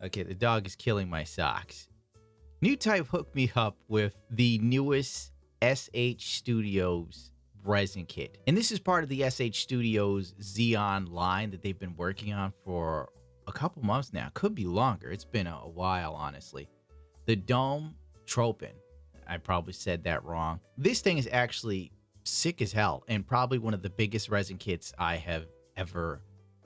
Okay, the dog is killing my socks. NewType hooked me up with the newest SH Studios resin kit. And this is part of the SH Studios Xeon line that they've been working on for a couple months now. Could be longer. It's been a while, honestly. The Dome Tropen. I probably said that wrong. This thing is actually sick as hell and probably one of the biggest resin kits I have ever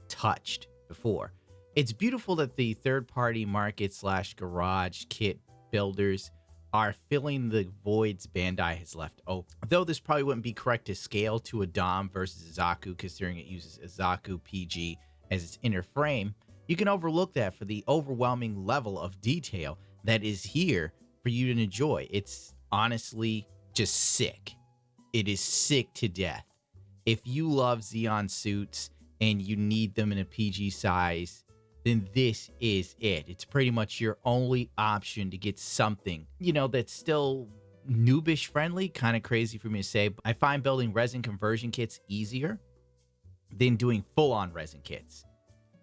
touched before. It's beautiful that the third-party market / garage kit builders are filling the voids Bandai has left open. Though this probably wouldn't be correct to scale to a Dom versus a Zaku, considering it uses a Zaku PG as its inner frame, you can overlook that for the overwhelming level of detail that is here for you to enjoy. It's honestly just sick. It is sick to death. If you love Xeon suits and you need them in a PG size, then this is it. It's pretty much your only option to get something, you know, that's still noobish friendly. Kind of crazy for me to say. I find building resin conversion kits easier than doing full-on resin kits,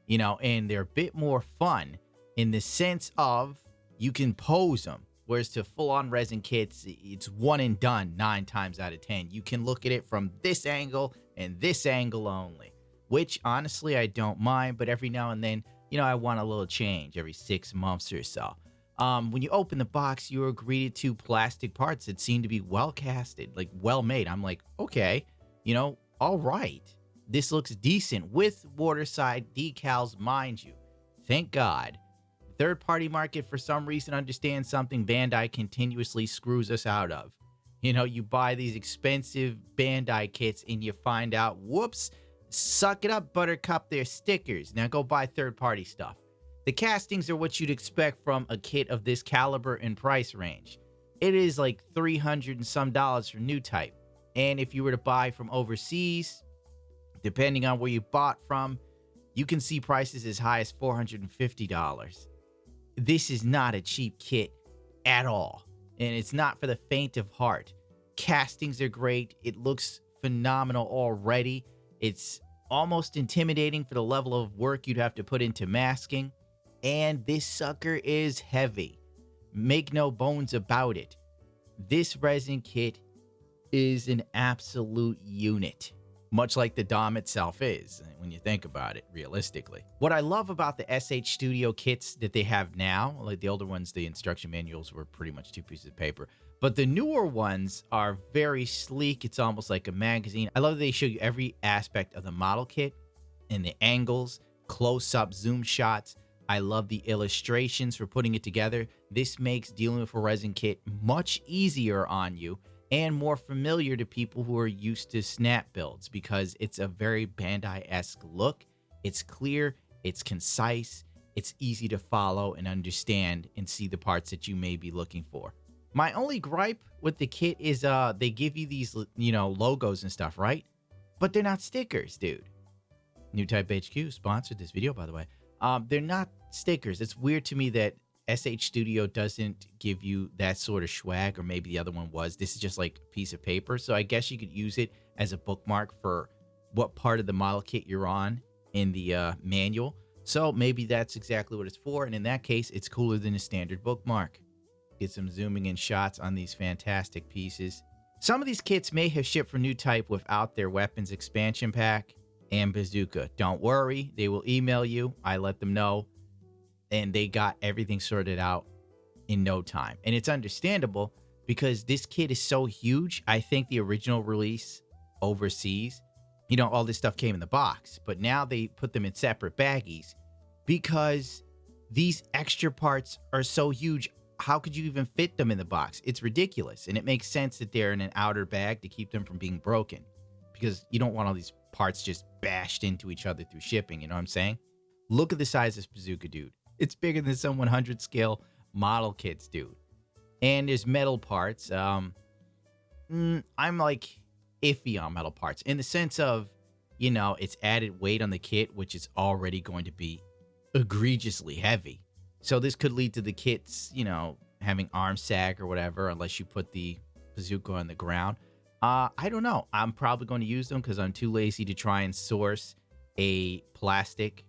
you know, and they're a bit more fun in the sense of you can pose them. Whereas to full-on resin kits, it's one and done 9 times out of 10. You can look at it from this angle and this angle only, which honestly I don't mind, but every now and then, you know, I want a little change every 6 months or so. When you open the box, you are greeted to plastic parts that seem to be well casted, like well made. I'm like, okay, you know, all right. This looks decent with waterside decals, mind you. Thank God. Third-party market, for some reason, understands something Bandai continuously screws us out of. You know, you buy these expensive Bandai kits and you find out, whoops, suck it up, Buttercup, they're stickers. Now go buy third-party stuff. The castings are what you'd expect from a kit of this caliber and price range. It is like $300 and some for NewType. And if you were to buy from overseas, depending on where you bought from, you can see prices as high as $450. This is not a cheap kit at all. And it's not for the faint of heart. Castings are great. It looks phenomenal already. It's almost intimidating for the level of work you'd have to put into masking. And this sucker is heavy. Make no bones about it. This resin kit is an absolute unit. Much like the Dom itself is, when you think about it realistically. What I love about the SH Studio kits that they have now, like the older ones, the instruction manuals were pretty much 2 pieces of paper. But the newer ones are very sleek. It's almost like a magazine. I love that they show you every aspect of the model kit and the angles, close-up zoom shots. I love the illustrations for putting it together. This makes dealing with a resin kit much easier on you and more familiar to people who are used to snap builds because it's a very Bandai-esque look. It's clear, it's concise, it's easy to follow and understand and see the parts that you may be looking for. My only gripe with the kit is they give you these, you know, logos and stuff, right? But they're not stickers, dude. NewtypeHQ sponsored this video, by the way. They're not stickers. It's weird to me that SH Studio doesn't give you that sort of swag, or maybe the other one was. This is just like a piece of paper. So I guess you could use it as a bookmark for what part of the model kit you're on in the manual. So maybe that's exactly what it's for. And in that case, it's cooler than a standard bookmark. Get some zooming in shots on these fantastic pieces. Some of these kits may have shipped from NewType without their weapons expansion pack and bazooka. Don't worry, they will email you. I let them know. And they got everything sorted out in no time. And it's understandable because this kit is so huge. I think the original release overseas, you know, all this stuff came in the box. But now they put them in separate baggies because these extra parts are so huge. How could you even fit them in the box? It's ridiculous. And it makes sense that they're in an outer bag to keep them from being broken because you don't want all these parts just bashed into each other through shipping. You know what I'm saying? Look at the size of this bazooka, dude. It's bigger than some 100 scale model kits, dude. And there's metal parts. I'm like iffy on metal parts in the sense of, you know, it's added weight on the kit, which is already going to be egregiously heavy. So this could lead to the kits, you know, having arm sag or whatever, unless you put the bazooka on the ground. I don't know. I'm probably going to use them because I'm too lazy to try and source a plastic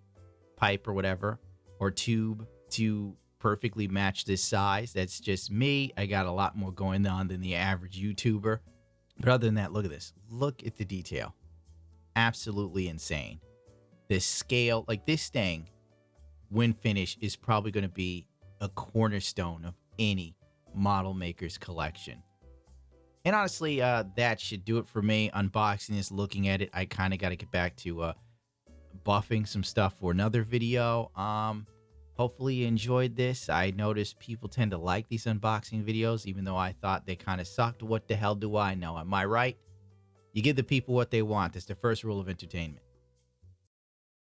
pipe or whatever, or tube to perfectly match this size. That's just me. I got a lot more going on than the average YouTuber. But other than that, look at this. Look at the detail. Absolutely insane. The scale, like this thing, when finished, is probably going to be a cornerstone of any model maker's collection. And honestly, that should do it for me. Unboxing this, looking at it. I kind of got to get back to buffing some stuff for another video. Hopefully you enjoyed this. I noticed people tend to like these unboxing videos, even though I thought they kind of sucked. What the hell do I know? Am I right? You give the people what they want. That's the first rule of entertainment.